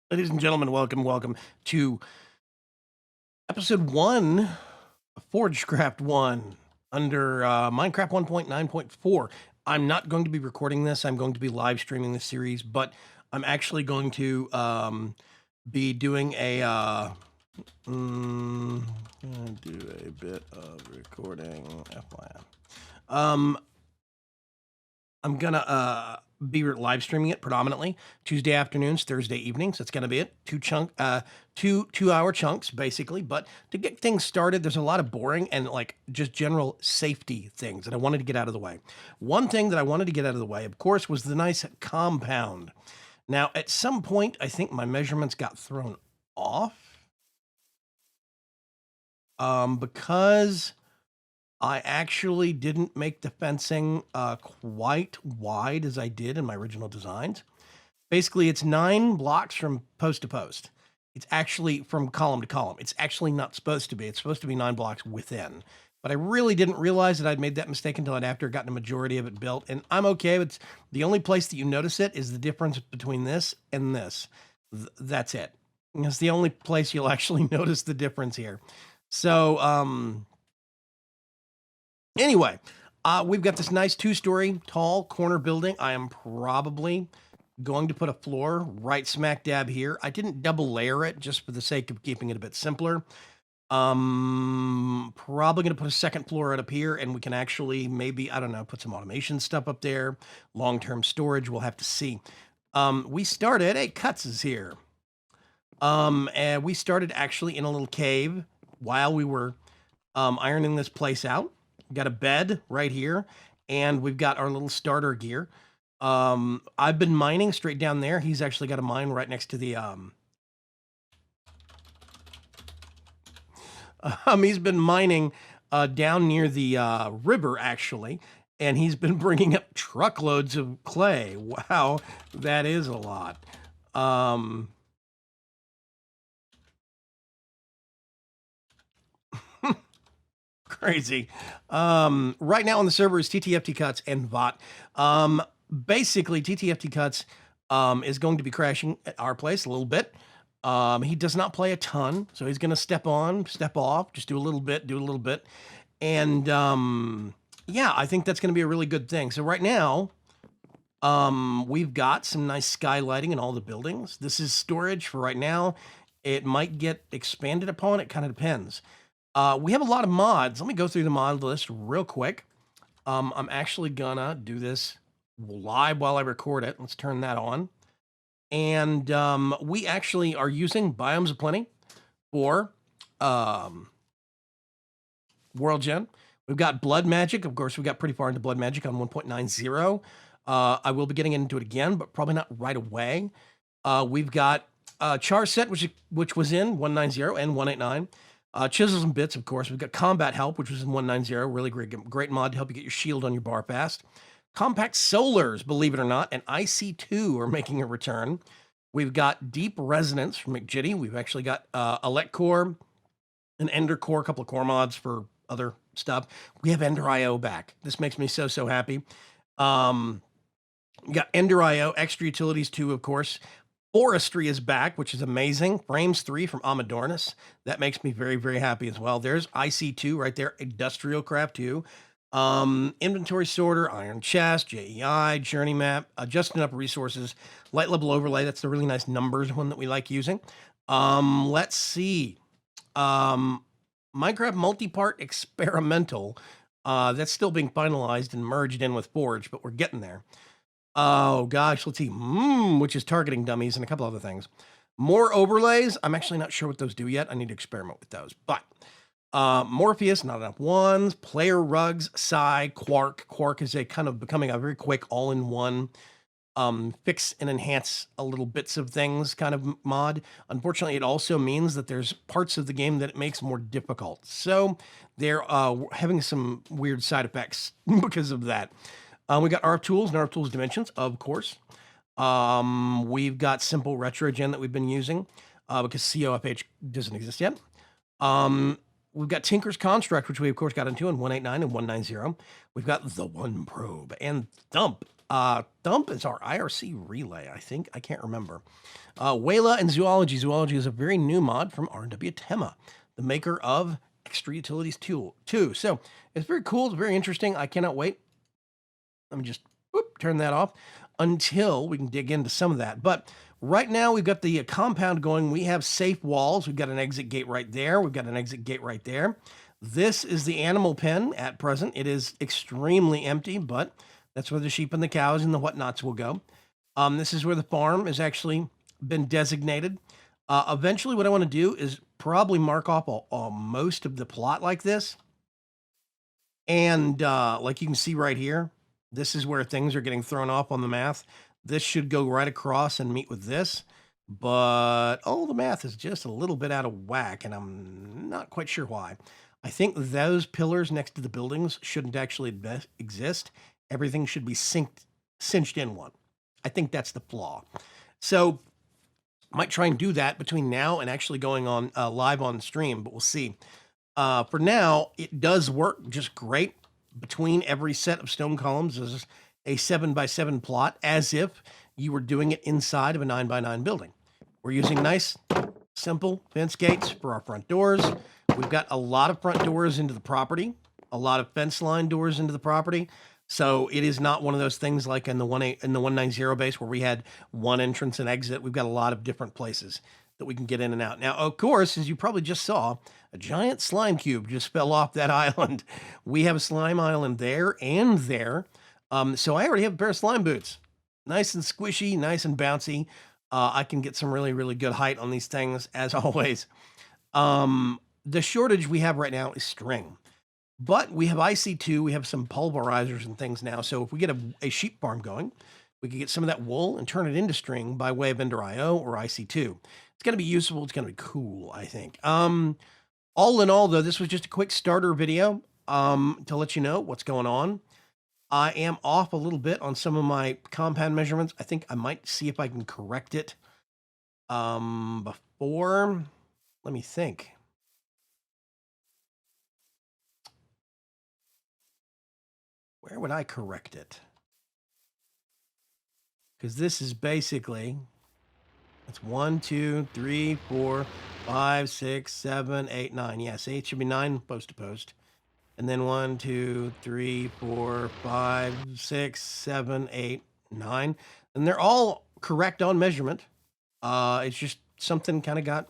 Ladies and gentlemen, welcome to episode 1 of ForgeCraft One under Minecraft 1.9.4. I'm not going to be recording this. I'm going to be live streaming this series, but I'm actually going to be doing gonna do a bit of recording, FYI. I'm gonna be live streaming it predominantly Tuesday afternoons, Thursday evenings. That's gonna be it. Two-hour chunks basically. But to get things started, there's a lot of boring and like just general safety things that I wanted to get out of the way. One thing that I wanted to get out of the way, of course, was the nice compound. Now, at some point, I think my measurements got thrown off because I actually didn't make the fencing quite wide as I did in my original designs. Basically, it's 9 blocks from post to post. It's actually from column to column. It's actually not supposed to be. It's supposed to be 9 blocks within. But I really didn't realize that I'd made that mistake until I'd after gotten a majority of it built. And I'm okay. It's the only place that you notice it is the difference between this and this. That's it. It's the only place you'll actually notice the difference here. So, anyway, we've got this nice 2-story tall corner building. I am probably going to put a floor right smack dab here. I didn't double layer it just for the sake of keeping it a bit simpler. Probably going to put a second floor right up here, and we can actually maybe, I don't know, put some automation stuff up there. Long-term storage, we'll have to see. We started, hey, Cuts is here. And we started actually in a little cave while we were ironing this place out. Got a bed right here, and we've got our little starter gear. I've been mining straight down there. He's actually got a mine right next to the he's been mining down near the river actually, and he's been bringing up truckloads of clay. Wow, that is a lot. Crazy. Right now on the server is TTFT Cuts and Vought. Basically, TTFT Cuts is going to be crashing at our place a little bit. He does not play a ton, so he's going to step on, step off, just do a little bit. And yeah, I think that's going to be a really good thing. So right now, we've got some nice skylighting in all the buildings. This is storage for right now. It might get expanded upon. It kind of depends. We have a lot of mods. Let me go through the mod list real quick. I'm actually gonna do this live while I record it. Let's turn that on. And we actually are using Biomes of Plenty for World Gen. We've got Blood Magic. Of course, we got pretty far into Blood Magic on 1.90. I will be getting into it again, but probably not right away. We've got Char Set, which was in 190 and 189. Chisels and Bits, of course. We've got Combat Help, which was in 190. Really great mod to help you get your shield on your bar fast. Compact Solars, believe it or not, and IC2 are making a return. We've got Deep Resonance from McJitty. We've actually got Elect Core, an Ender Core, a couple of core mods for other stuff. We have Ender IO back. This makes me so happy. We got Ender IO, Extra Utilities 2, of course. Forestry is back, which is amazing. Frames 3 from Amadornis. That makes me very happy as well. There's IC2 right there. Industrial Craft 2. Inventory Sorter, Iron Chest, JEI, Journey Map, Adjusting Up Resources, Light Level Overlay. That's the really nice numbers one that we like using. Let's see. Minecraft Multi-Part Experimental. That's still being finalized and merged in with Forge, but we're getting there. Oh gosh, let's see. Which is targeting dummies and a couple other things. More overlays. I'm actually not sure what those do yet. I need to experiment with those. But Morpheus, not enough ones. Player rugs, Psy, Quark. Quark is a kind of becoming a very quick all-in-one fix and enhance a little bits of things kind of mod. Unfortunately, it also means that there's parts of the game that it makes more difficult. So they're having some weird side effects because of that. We got RF Tools and RF Tools Dimensions, of course. We've got Simple Retro Gen that we've been using because COFH doesn't exist yet. We've got Tinker's Construct, which we, of course, got into in 189 and 190. We've got The One Probe and Thump. Dump is our IRC relay, I think. I can't remember. Wayla and Zoology. Zoology is a very new mod from R&W Tema, the maker of Extra Utilities 2. So it's very cool. It's very interesting. I cannot wait. Let me just turn that off until we can dig into some of that. But right now we've got the compound going. We have safe walls. We've got an exit gate right there. We've got an exit gate right there. This is the animal pen at present. It is extremely empty, but that's where the sheep and the cows and the whatnots will go. This is where the farm has actually been designated. Eventually, what I want to do is probably mark off most of the plot like this. And like you can see right here, this is where things are getting thrown off on the math. This should go right across and meet with this. But, the math is just a little bit out of whack, and I'm not quite sure why. I think those pillars next to the buildings shouldn't actually exist. Everything should be cinched in one. I think that's the flaw. So I might try and do that between now and actually going on live on stream, but we'll see. For now, it does work just great. Between every set of stone columns is a 7x7 plot, as if you were doing it inside of a 9x9 building. We're using nice, simple fence gates for our front doors. We've got a lot of front doors into the property, a lot of fence line doors into the property. So it is not one of those things like in the 190 base where we had one entrance and exit. We've got a lot of different places that we can get in and out. Now, of course, as you probably just saw, a giant slime cube just fell off that island. We have a slime island there and there. So I already have a pair of slime boots. Nice and squishy, nice and bouncy. I can get some really, really good height on these things, as always. The shortage we have right now is string. But we have IC2, we have some pulverizers and things now. So if we get a sheep farm going, we can get some of that wool and turn it into string by way of Ender IO or IC2. It's going to be useful. It's going to be cool, I think. All in all, though, this was just a quick starter video to let you know what's going on. I am off a little bit on some of my compound measurements. I think I might see if I can correct it before. Let me think. Where would I correct it? Because this is basically, it's 1, 2, 3, 4, 5, 6, 7, 8, 9. Yes, 8 should be 9 post to post. And then 1, 2, 3, 4, 5, 6, 7, 8, 9. And they're all correct on measurement. It's just something kind of got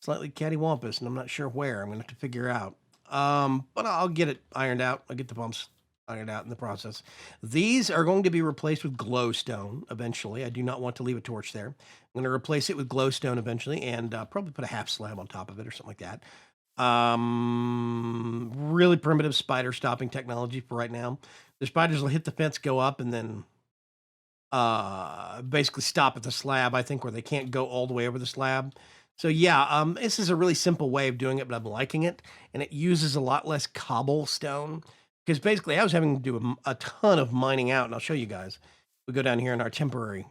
slightly cattywampus, and I'm not sure where. I'm going to have to figure out. But I'll get it ironed out. I'll get the bumps ironed out in the process. These are going to be replaced with glowstone eventually. I do not want to leave a torch there. I'm going to replace it with glowstone eventually and probably put a half slab on top of it or something like that. Really primitive spider stopping technology for right now. The spiders will hit the fence, go up, and then basically stop at the slab, I think, where they can't go all the way over the slab. So yeah, this is a really simple way of doing it, but I'm liking it. And it uses a lot less cobblestone. Because basically I was having to do a ton of mining out, and I'll show you guys. We go down here in our temporary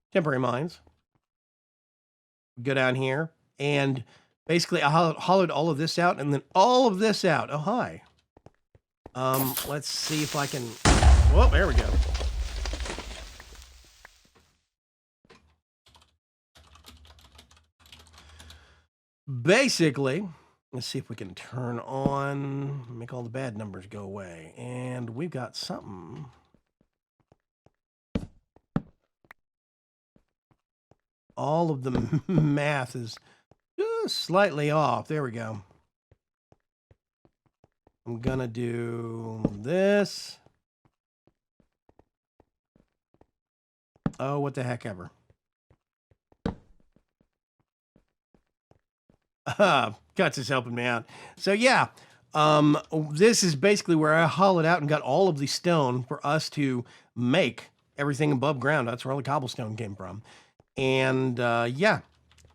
mines. We go down here, and basically I hollowed all of this out, and then all of this out. Oh, hi. Let's see if I can... Whoa, there we go. Basically... Let's see if we can turn on, make all the bad numbers go away. And we've got something. All of the math is just slightly off. There we go. I'm going to do this. Oh, what the heck ever. Guts is helping me out. So yeah, this is basically where I hollowed out and got all of the stone for us to make everything above ground. That's where all the cobblestone came from. And yeah,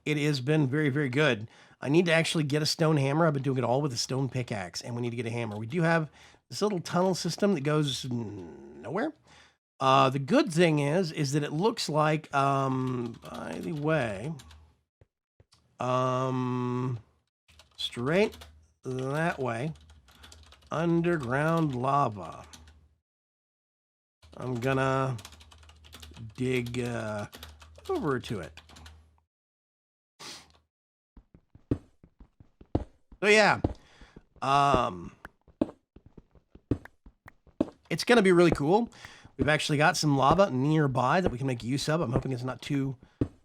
it has been very, very good. I need to actually get a stone hammer. I've been doing it all with a stone pickaxe, and we need to get a hammer. We do have this little tunnel system that goes nowhere. The good thing is that it looks like, by the way, straight that way, underground lava. I'm gonna dig over to it. So yeah, it's gonna be really cool. We've actually got some lava nearby that we can make use of. I'm hoping it's not too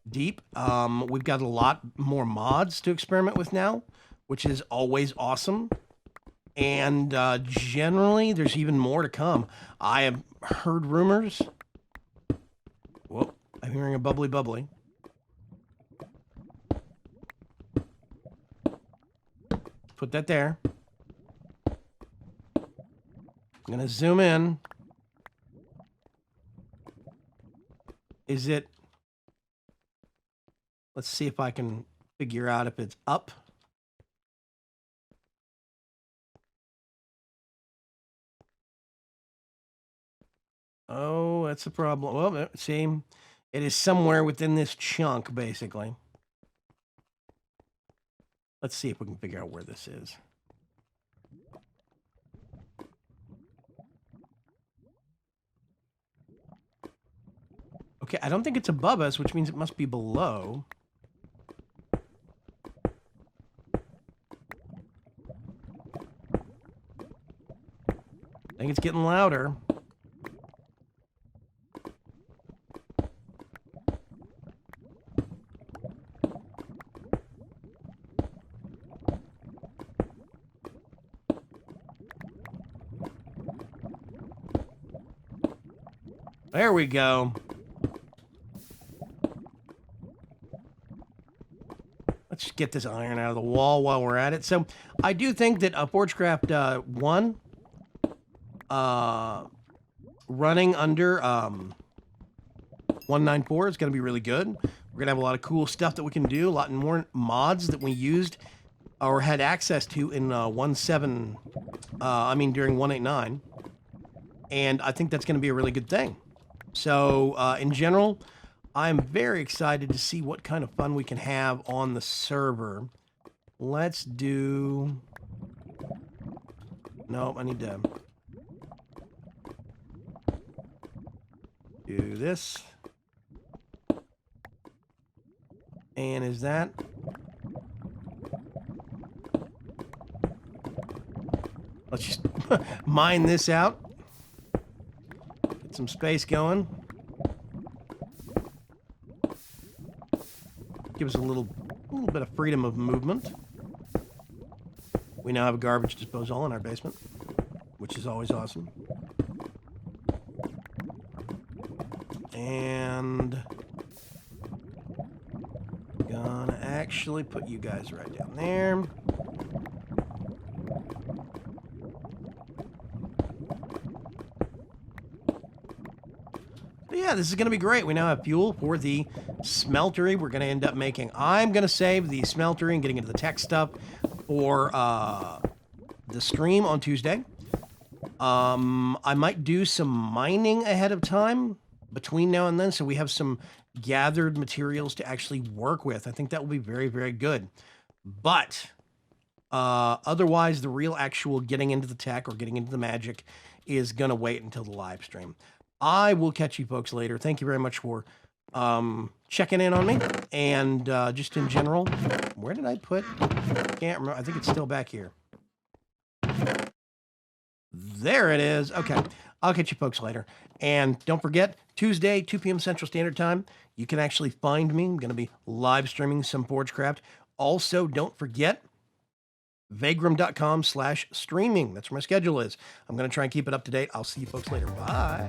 deep. We've got a lot more mods to experiment with now, which is always awesome. And generally, there's even more to come. I have heard rumors. Whoa, I'm hearing a bubbly bubbly. Put that there. I'm going to zoom in. Is it... Let's see if I can figure out if it's up. Oh, that's a problem. Well, see, it is somewhere within this chunk, basically. Let's see if we can figure out where this is. Okay, I don't think it's above us, which means it must be below. I think it's getting louder. There we go. Let's just get this iron out of the wall while we're at it. So I do think that ForgeCraft One running under 194 is going to be really good. We're going to have a lot of cool stuff that we can do, a lot more mods that we used or had access to in during 189. And I think that's going to be a really good thing. So, in general, I'm very excited to see what kind of fun we can have on the server. Let's do... No, I need to do this. And is that... Let's just mine this out. Get some space going. Give us a little bit of freedom of movement. We now have a garbage disposal in our basement, which is always awesome. And gonna actually put you guys right down there. Yeah, this is going to be great. We now have fuel for the smeltery we're going to end up making. I'm going to save the smeltery and getting into the tech stuff for the stream on Tuesday. I might do some mining ahead of time between now and then, so we have some gathered materials to actually work with. I think that will be very, very good. But otherwise, the real actual getting into the tech or getting into the magic is going to wait until the live stream. I will catch you folks later. Thank you very much for checking in on me. And just in general, where did I put? Can't remember. I think it's still back here. There it is. Okay. I'll catch you folks later. And don't forget, Tuesday, 2 p.m. Central Standard Time, you can actually find me. I'm going to be live streaming some ForgeCraft. Also, don't forget, Vaygrim.com/streaming. That's where my schedule is. I'm going to try and keep it up to date. I'll see you folks later. Bye.